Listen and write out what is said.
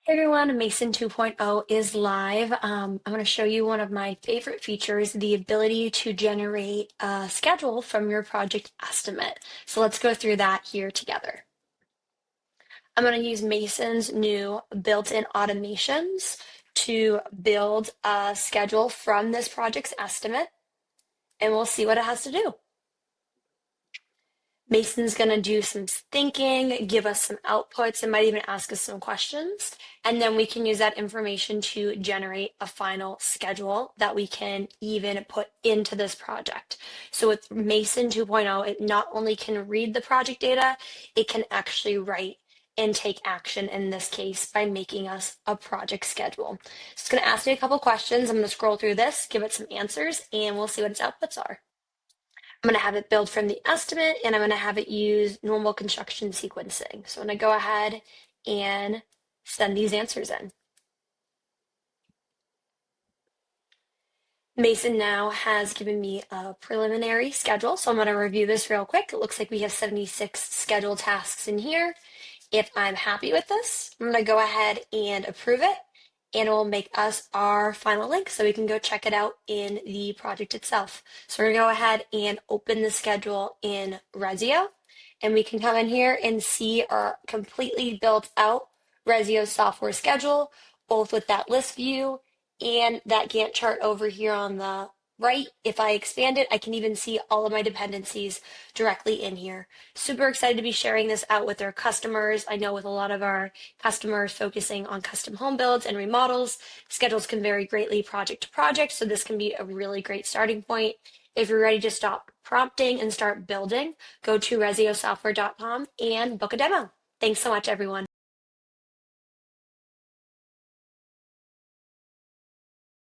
Hey everyone, Mason 2.0 is live. I'm going to show you one of my favorite features, the ability to generate a schedule from your project estimate. So let's go through that here together. I'm going to use Mason's new built-in automations to build a schedule from this project's estimate, and we'll see what it has to do. Mason's going to do some thinking, give us some outputs, and might even ask us some questions. And then we can use that information to generate a final schedule that we can even put into this project. So with Mason 2.0, it not only can read the project data, it can actually write and take action in this case by making us a project schedule. So it's going to ask me a couple questions. I'm going to scroll through this, give it some answers, and we'll see what its outputs are. I'm going to have it build from the estimate, and I'm going to have it use normal construction sequencing. So I'm going to go ahead and send these answers in. Mason now has given me a preliminary schedule, so I'm going to review this real quick. It looks like we have 76 scheduled tasks in here. If I'm happy with this, I'm going to go ahead and approve it, and it will make us our final link so we can go check it out in the project itself. So we're going to go ahead and open the schedule in Ressio, and we can come in here and see our completely built out Ressio software schedule, both with that list view and that Gantt chart over here on the right. If I expand it, I can even see all of my dependencies directly in here. Super excited to be sharing this out with our customers. I know with a lot of our customers focusing on custom home builds and remodels, schedules can vary greatly project to project, so this can be a really great starting point. If you're ready to stop prompting and start building, go to ressiosoftware.com and book a demo. Thanks so much, everyone.